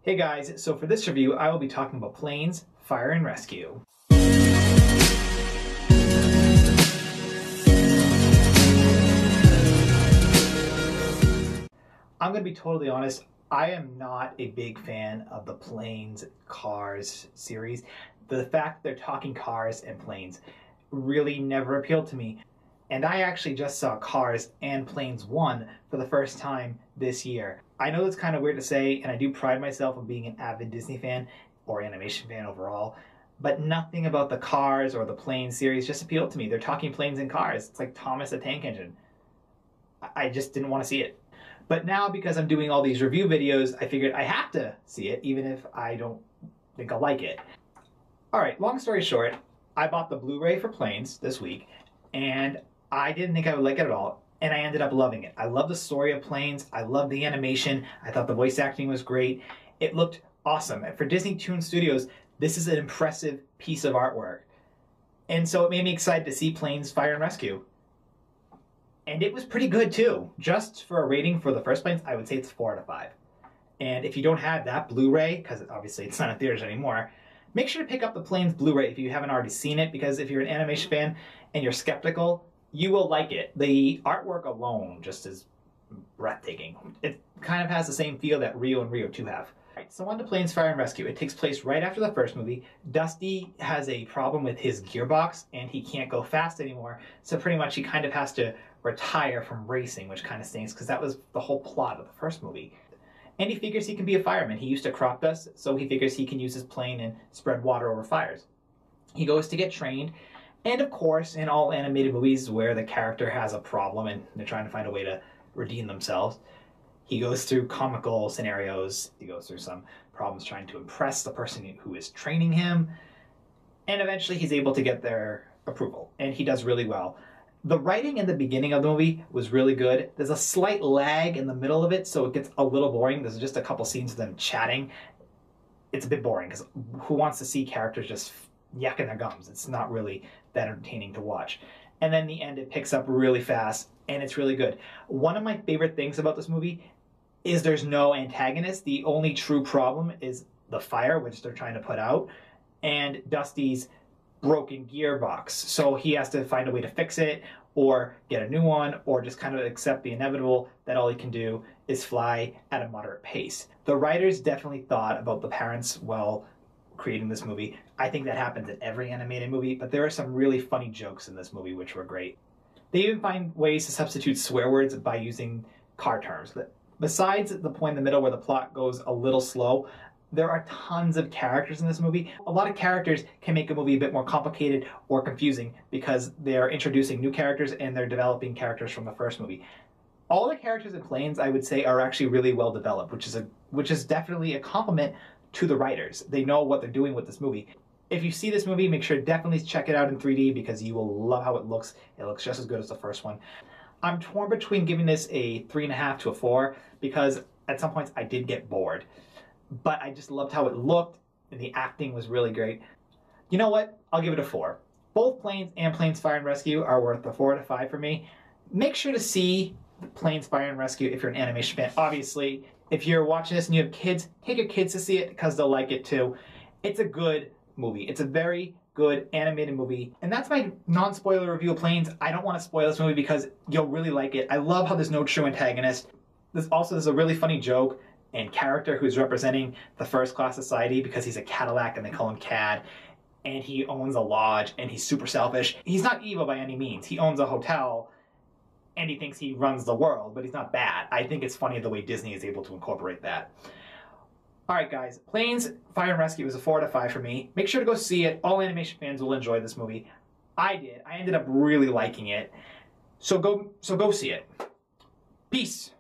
Hey guys, so for this review, I will be talking about Planes, Fire and Rescue. I'm going to be totally honest, I am not a big fan of the Planes, Cars series. The fact that they're talking cars and planes really never appealed to me. And I actually just saw Cars and Planes 1 for the first time this year. I know that's kind of weird to say, and I do pride myself on being an avid Disney fan, or animation fan overall, but nothing about the Cars or the Planes series just appealed to me. They're talking planes and cars. It's like Thomas the Tank Engine. I just didn't want to see it. But now, because I'm doing all these review videos, I figured I have to see it, even if I don't think I'll like it. Alright, long story short, I bought the Blu-ray for Planes this week, and I didn't think I would like it at all, and I ended up loving it. I love the story of Planes, I love the animation, I thought the voice acting was great. It looked awesome. For Disney Toon Studios, this is an impressive piece of artwork. And so it made me excited to see Planes, Fire and Rescue. And it was pretty good too. Just for a rating for the first Planes, I would say it's 4 out of 5. And if you don't have that Blu-ray, because obviously it's not in theaters anymore, make sure to pick up the Planes Blu-ray if you haven't already seen it, because if you're an animation fan and you're skeptical, you will like it. The artwork alone just is breathtaking. It kind of has the same feel that Rio and Rio 2 have. Right, so on to Planes, Fire and Rescue. It takes place right after the first movie. Dusty has a problem with his gearbox and he can't go fast anymore, so pretty much he kind of has to retire from racing, which kind of stinks because that was the whole plot of the first movie. And he figures he can be a fireman. He used to crop dust, so he figures he can use his plane and spread water over fires. He goes to get trained, and of course, in all animated movies where the character has a problem and they're trying to find a way to redeem themselves, he goes through comical scenarios, he goes through some problems trying to impress the person who is training him, and eventually he's able to get their approval, and he does really well. The writing in the beginning of the movie was really good. There's a slight lag in the middle of it, so it gets a little boring. There's just a couple scenes of them chatting. It's a bit boring, because who wants to see characters just yakking their gums? It's not really that entertaining to watch. And then in the end, it picks up really fast, and it's really good. One of my favorite things about this movie is there's no antagonist. The only true problem is the fire, which they're trying to put out, and Dusty's broken gearbox. So he has to find a way to fix it, or get a new one, or just kind of accept the inevitable that all he can do is fly at a moderate pace. The writers definitely thought about the parents while creating this movie. I think that happens in every animated movie, but there are some really funny jokes in this movie which were great. They even find ways to substitute swear words by using car terms. Besides the point in the middle where the plot goes a little slow, there are tons of characters in this movie. A lot of characters can make a movie a bit more complicated or confusing because they're introducing new characters and they're developing characters from the first movie. All the characters in Planes, I would say, are actually really well developed, which is definitely a compliment to the writers. They know what they're doing with this movie. If you see this movie, make sure to definitely check it out in 3D because you will love how it looks. It looks just as good as the first one. I'm torn between giving this a 3.5 to a 4 because at some points I did get bored. But I just loved how it looked, and the acting was really great. You know what? I'll give it a 4. Both Planes and Planes, Fire and Rescue are worth a 4 out of 5 for me. Make sure to see Planes, Fire and Rescue if you're an animation fan. Obviously, if you're watching this and you have kids, take your kids to see it because they'll like it too. It's a good movie. It's a very good animated movie. And that's my non-spoiler review of Planes. I don't want to spoil this movie because you'll really like it. I love how there's no true antagonist. There's a really funny joke and character who's representing the first class society because he's a Cadillac and they call him Cad, and he owns a lodge and he's super selfish. He's not evil by any means. He owns a hotel and he thinks he runs the world, but he's not bad. I think it's funny the way Disney is able to incorporate that. Alright guys, Planes, Fire and Rescue is a 4 out of 5 for me. Make sure to go see it. All animation fans will enjoy this movie. I did. I ended up really liking it. So go see it. Peace.